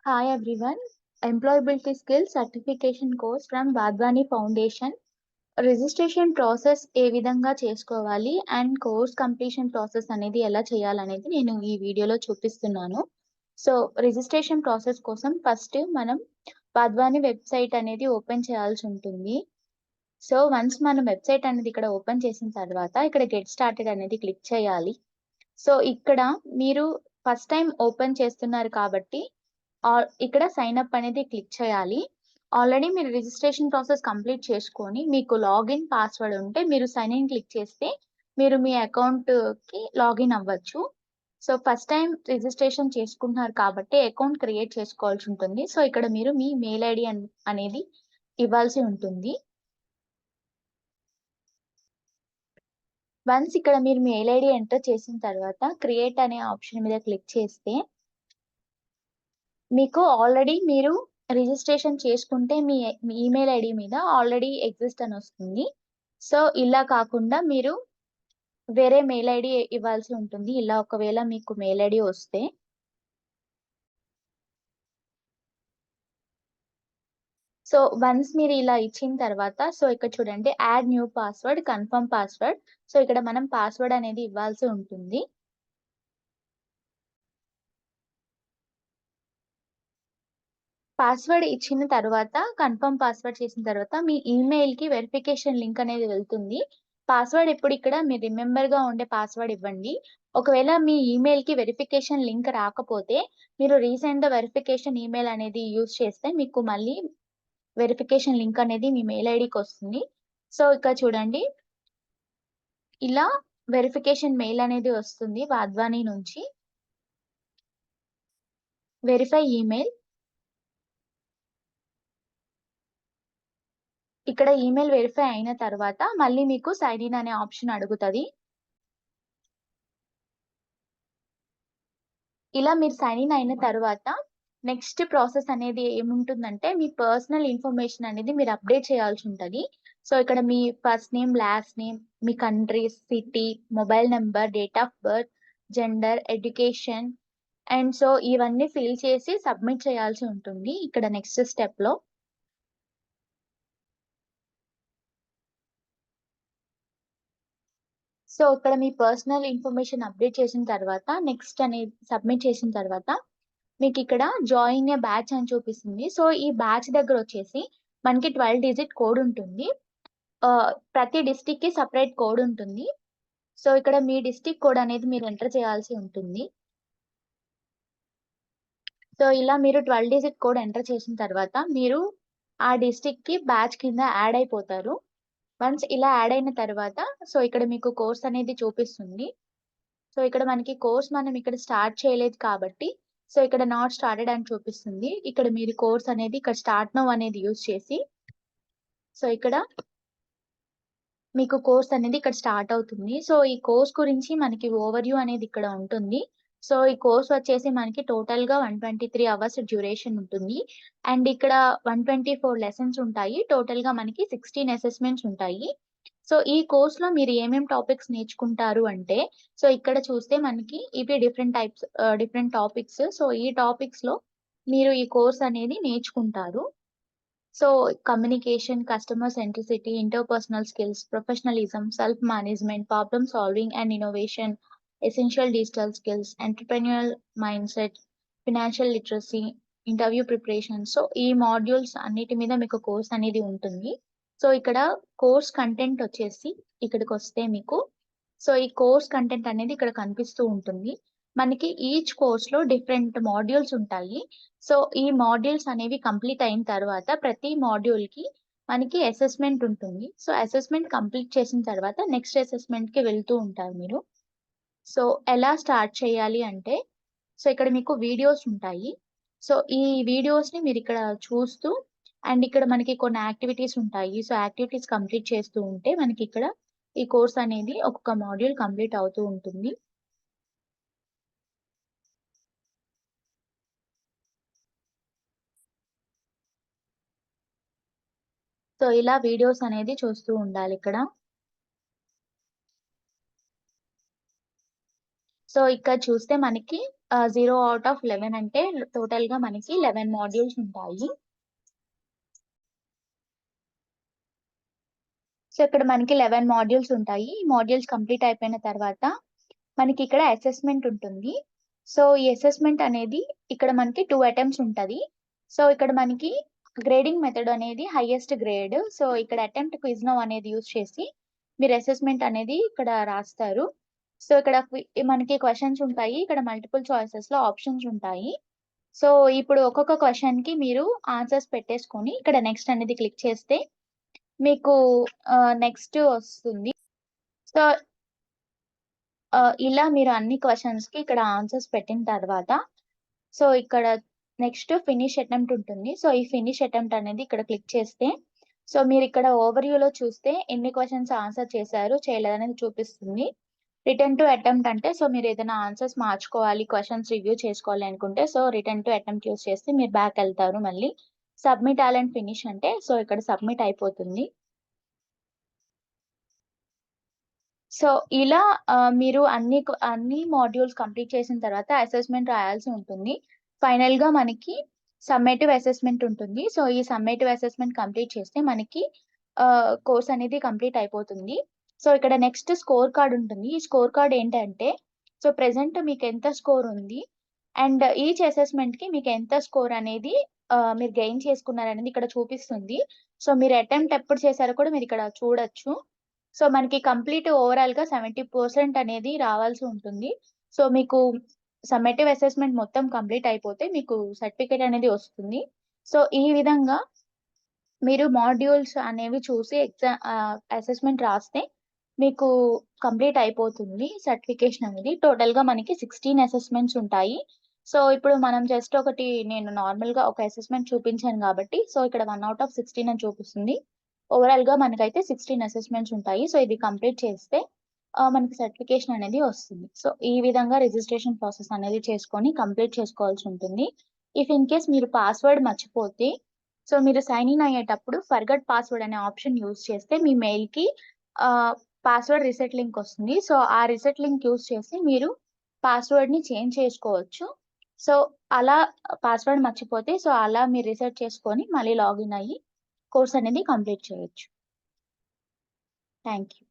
Hi everyone. Employability Skills Certification course from Vadvani Foundation. Registration process ఏ విధంగా చేసుకోవాలి and course completion process అనేది ఎలా చేయాలనేది నేను ఈ వీడియోలో చూపిస్తున్నాను. సో రిజిస్ట్రేషన్ ప్రాసెస్ కోసం ఫస్ట్ మనం వాద్వాని వెబ్సైట్ అనేది ఓపెన్ చేయాల్సి ఉంటుంది. సో వన్స్ మనం వెబ్సైట్ అనేది ఇక్కడ ఓపెన్ చేసిన తర్వాత ఇక్కడ గెట్ స్టార్టెడ్ అనేది క్లిక్ చేయాలి. సో ఇక్కడ మీరు ఫస్ట్ టైం ఓపెన్ చేస్తున్నారు కాబట్టి ఇక్కడ సైన్ అప్ అనేది క్లిక్ చేయాలి. ఆల్రెడీ మీరు రిజిస్ట్రేషన్ ప్రాసెస్ కంప్లీట్ చేసుకొని మీకు లాగిన్ పాస్వర్డ్ ఉంటే మీరు సైన్ ఇన్ క్లిక్ చేస్తే మీరు మీ అకౌంట్‌కి లాగిన్ అవ్వచ్చు. సో ఫస్ట్ టైం రిజిస్ట్రేషన్ చేసుకుంటున్నారు కాబట్టి అకౌంట్ క్రియేట్ చేసుకోవాల్సి ఉంటుంది. సో ఇక్కడ మీరు మీ మెయిల్ ఐడీ అనేది ఇవ్వాల్సి ఉంటుంది. వన్స్ ఇక్కడ మీరు మెయిల్ ఐడీ ఎంటర్ చేసిన తర్వాత క్రియేట్ అనే ఆప్షన్ మీద క్లిక్ చేస్తే మీకు ఆల్రెడీ మీరు రిజిస్ట్రేషన్ చేసుకుంటే మీ ఈమెయిల్ ఐడి మీద ఆల్రెడీ ఎగ్జిస్ట్ అని వస్తుంది. సో ఇలా కాకుండా మీరు వేరే మెయిల్ ఐడి ఇవ్వాల్సి ఉంటుంది. ఇలా ఒకవేళ మీకు మెయిల్ ఐడి వస్తే సో వన్స్ మీరు ఇలా ఇచ్చిన తర్వాత సో ఇక్కడ చూడండి add new password, confirm password. So ఇక్కడ మనం పాస్వర్డ్ అనేది ఇవ్వాల్సి ఉంటుంది. పాస్వర్డ్ ఇచ్చిన తర్వాత కన్ఫర్మ్ పాస్వర్డ్ చేసిన తర్వాత మీ ఈమెయిల్‌కి వెరిఫికేషన్ లింక్ అనేది వెళ్తుంది. పాస్వర్డ్ ఎప్పుడు ఇక్కడ మీరు రిమెంబర్‌గా ఉండే పాస్వర్డ్ ఇవ్వండి. ఒకవేళ మీ ఈమెయిల్‌కి వెరిఫికేషన్ లింక్ రాకపోతే మీరు రీసెంట్ ద వెరిఫికేషన్ ఈమెయిల్ అనేది యూజ్ చేస్తే మీకు మళ్ళీ వెరిఫికేషన్ లింక్ అనేది మీ మెయిల్ ఐడీకి వస్తుంది. సో ఇక్కడ చూడండి ఇలా వెరిఫికేషన్ మెయిల్ అనేది వస్తుంది వాద్వాని నుంచి. Verify email. ఇక్కడ ఈమెయిల్ వెరిఫై అయిన తర్వాత మళ్ళీ మీకు సైన్ ఇన్ అనే ఆప్షన్ అడుగుతది. ఇలా మీరు సైన్ ఇన్ అయిన తర్వాత నెక్స్ట్ ప్రాసెస్ అనేది ఏముంటుందంటే మీ పర్సనల్ ఇన్ఫర్మేషన్ అనేది మీరు అప్డేట్ చేయాల్సి ఉంటది. సో ఇక్కడ మీ ఫస్ట్ నేమ్, లాస్ట్ నేమ్, మీ country, city, mobile number, date of birth, gender, education and so ఇవన్నీ ఫిల్ చేసి సబ్మిట్ చేయాల్సి ఉంటుంది ఇక్కడ నెక్స్ట్ స్టెప్‌లో. సో ఇక్కడ మీ పర్సనల్ ఇన్ఫర్మేషన్ అప్డేట్ చేసిన తర్వాత నెక్స్ట్ అనేది సబ్మిట్ చేసిన తర్వాత మీకు ఇక్కడ జాయిన్ ఏ బ్యాచ్ అని చూపిస్తుంది. సో ఈ బ్యాచ్ దగ్గర వచ్చేసి మనకి 12 డిజిట్ కోడ్ ఉంటుంది. ప్రతి డిస్ట్రిక్ట్‌కి సెపరేట్ కోడ్ ఉంటుంది. సో ఇక్కడ మీ డిస్ట్రిక్ట్ కోడ్ అనేది మీరు ఎంటర్ చేయాల్సి ఉంటుంది. సో ఇలా మీరు 12 డిజిట్ కోడ్ ఎంటర్ చేసిన తర్వాత మీరు ఆ డిస్ట్రిక్ట్‌కి బ్యాచ్ కింద యాడ్ అయిపోతారు. వన్స్ ఇలా యాడ్ అయిన తర్వాత సో ఇక్కడ మీకు కోర్స్ అనేది చూపిస్తుంది. సో ఇక్కడ మనకి కోర్స్ మనం ఇక్కడ స్టార్ట్ చేయలేదు కాబట్టి సో ఇక్కడ నాట్ స్టార్టెడ్ అని చూపిస్తుంది. ఇక్కడ మీరు కోర్స్ అనేది ఇక్కడ స్టార్ట్ నౌ అనేది యూజ్ చేసి సో ఇక్కడ మీకు కోర్స్ అనేది ఇక్కడ స్టార్ట్ అవుతుంది. సో ఈ కోర్స్ గురించి మనకి ఓవర్‌వ్యూ అనేది ఇక్కడ ఉంటుంది. సో ఈ కోర్స్ వచ్చేసి మనకి టోటల్‌గా 123 అవర్స్ డ్యూరేషన్ ఉంటుంది. అండ్ ఇక్కడ 124 లెసన్స్ ఉంటాయి. టోటల్‌గా మనకి 16 అసెస్మెంట్స్ ఉంటాయి. సో ఈ కోర్స్‌లో మీరు ఏమేం టాపిక్స్ నేర్చుకుంటారు అంటే సో ఇక్కడ చూస్తే మనకి ఇవి డిఫరెంట్ టాపిక్స్. సో ఈ టాపిక్స్‌లో మీరు ఈ కోర్స్ అనేది నేర్చుకుంటారు. So communication, customer centricity, interpersonal skills, professionalism, self management, problem solving and innovation, essential digital skills, entrepreneurial mindset, financial literacy, interview preparation. So ఈ మాడ్యూల్స్ అన్నిటి మీద మీకు కోర్స్ అనేది ఉంటుంది. సో ఇక్కడ కోర్స్ కంటెంట్ వచ్చేసి ఇక్కడికొస్తే మీకు సో ఈ కోర్స్ కంటెంట్ అనేది ఇక్కడ కనిపిస్తూ ఉంటుంది. మనకి ఈచ్ కోర్స్‌లో డిఫరెంట్ మాడ్యూల్స్ ఉంటాయి. సో ఈ మాడ్యూల్స్ అనేవి కంప్లీట్ అయిన తర్వాత ప్రతి మాడ్యూల్‌కి మనకి అసెస్మెంట్ ఉంటుంది. సో అసెస్మెంట్ కంప్లీట్ చేసిన తర్వాత నెక్స్ట్ అసెస్మెంట్‌కి వెళ్తూ ఉంటారు మీరు. సో ఎలా స్టార్ట్ చేయాలి అంటే సో ఇక్కడ మీకు వీడియోస్ ఉంటాయి. సో ఈ వీడియోస్‌ని మీరిక్కడ చూస్తూ అండ్ ఇక్కడ మనకి కొన్ని యాక్టివిటీస్ ఉంటాయి. సో యాక్టివిటీస్ కంప్లీట్ చేస్తూ ఉంటే మనకిక్కడ ఈ కోర్స్ అనేది ఒక్కొక్క మాడ్యూల్ కంప్లీట్ అవుతూ ఉంటుంది. సో ఇలా వీడియోస్ అనేది చూస్తూ ఉండాలిక్కడ. సో ఇక్కడ చూస్తే మనకి 0 ఔట్ ఆఫ్ 11 అంటే టోటల్‌గా మనకి 11 మాడ్యూల్స్ ఉంటాయి. సో, ఇక్కడ మనకి 11 మాడ్యూల్స్ ఉంటాయి. ఈ మాడ్యూల్స్ కంప్లీట్ అయిపోయిన తర్వాత మనకిక్కడ అసెస్‌మెంట్ ఉంటుంది. సో, ఈ అసెస్‌మెంట్ అనేది ఇక్కడ మనకి 2 అటెంప్ట్స్ ఉంటది. సో, ఇక్కడ మనకి గ్రేడింగ్ మెథడ్ అనేది హైయెస్ట్ గ్రేడ్. సో, ఇక్కడ అటెంప్ట్ క్విజ్ నౌ అనేది యూజ్ చేసి మీరు అసెస్‌మెంట్ అనేది ఇక్కడ రాస్తారు. సో, ఇక్కడ మనకి క్వెషన్స్ ఉంటాయి. ఇక్కడ మల్టిపుల్ చాయిసెస్‌లో ఆప్షన్స్ ఉంటాయి. సో, ఇప్పుడు ఒక్కొక్క క్వెషన్‌కి మీరు ఆన్సర్స్ పెట్టేసుకొని ఇక్కడ నెక్స్ట్ అనేది క్లిక్ చేస్తే మీకు నెక్స్ట్ వస్తుంది. సో, ఇలా మీరు అన్ని క్వెషన్స్‌కి ఇక్కడ ఆన్సర్స్ పెట్టిన తర్వాత, సో, ఇక్కడ నెక్స్ట్ ఫినిష్ అటెంప్ట్ ఉంటుంది. సో, ఈ ఫినిష్ అటెంప్ట్ అనేది ఇక్కడ క్లిక్ చేస్తే, సో, మీరిక్కడ ఓవర్‌వ్యూలో చూస్తే ఎన్ని క్వెషన్స్ ఆన్సర్ చేశారు, చేయలేదనేది చూపిస్తుంది. రిటర్న్ టు అటెంప్ట్ అంటే, సో, మీరేదైనా ఆన్సర్స్ మార్చుకోవాలి, క్వెషన్స్ రివ్యూ చేసుకోవాలి అనుకుంటే, so, return to attempt use చేస్తే మీరు బ్యాక్ ఎళ్తారు మళ్ళీ. సబ్మిట్ ఆల్ అండ్ ఫినిష్ అంటే, సో, ఇక్కడ సబ్మిట్ అయిపోతుంది. సో, ఇలా మీరు అన్ని మాడ్యూల్స్ కంప్లీట్ చేసిన తర్వాత అసెస్‌మెంట్ రాయాల్సి ఉంటుంది. ఫైనల్‌గా మనకి సమ్మేటివ్ అసెస్‌మెంట్ ఉంటుంది. సో, ఈ సమ్మేటివ్ అసెస్‌మెంట్ కంప్లీట్ చేస్తే మనకి కోర్స్ అనేది కంప్లీట్ అయిపోతుంది. సో, ఇక్కడ నెక్స్ట్ స్కోర్ కార్డ్ ఉంటుంది. ఈ స్కోర్ కార్డ్ ఏంటంటే, సో, ప్రెజెంట్ మీకెంత స్కోర్ ఉంది అండ్ ఈచ్ అసెస్‌మెంట్‌కి మీకెంత స్కోర్ అనేది మీరు గెయిన్ చేసుకున్నారనేది ఇక్కడ చూపిస్తుంది. సో, మీరు అటెంప్ట్ ఎప్పుడు చేశారో కూడా మీరిక్కడ చూడొచ్చు. సో, మనకి కంప్లీట్ ఓవరాల్‌గా 70% అనేది రావాల్సి ఉంటుంది. సో, మీకు సమ్మేటివ్ అసెస్‌మెంట్ మొత్తం కంప్లీట్ అయిపోతే మీకు సర్టిఫికేట్ అనేది వస్తుంది. సో, ఈ విధంగా మీరు మాడ్యూల్స్ అనేవి చూసి అసెస్‌మెంట్ రాస్తే మీకు కంప్లీట్ అయిపోతుంది సర్టిఫికేషన్ అనేది. టోటల్‌గా మనకి 16 అసెస్‌మెంట్స్ ఉంటాయి. సో, ఇప్పుడు మనం జస్ట్ ఒకటి నేను నార్మల్‌గా ఒక అసెస్‌మెంట్ చూపించాను గాబట్టి, సో, ఇక్కడ 1 ఔట్ ఆఫ్ 16 అని చూపిస్తుంది. ఓవరాల్‌గా మనకైతే 16 అసెస్‌మెంట్స్ ఉంటాయి. సో, ఇది కంప్లీట్ చేస్తే మనకి సర్టిఫికేషన్ అనేది వస్తుంది. సో, ఈ విధంగా రిజిస్ట్రేషన్ ప్రాసెస్ అనేది చేసుకొని కంప్లీట్ చేసుకోవాల్సి ఉంటుంది. ఇఫ్ ఇన్ కేస్ మీరు పాస్‌వర్డ్ మర్చిపోతే, సో, మీరు సైన్ ఇన్ అయ్యేటప్పుడు ఫర్గట్ పాస్‌వర్డ్ అనే ఆప్షన్ యూజ్ చేస్తే మీ మెయిల్‌కి ఆహ్, పాస్‌వర్డ్ రీసెట్ లింక్ వస్తుంది. సో, ఆ రీసెట్ లింక్ యూజ్ చేసి మీరు పాస్‌వర్డ్‌ని చేంజ్ చేసుకోవచ్చు. సో, అలా పాస్‌వర్డ్ మర్చిపోతే, సో, అలా మీరు రీసెట్ చేసుకొని మళ్ళీ లాగిన్ అయ్యి కోర్స్ అనేది కంప్లీట్ చేయొచ్చు. Thank you.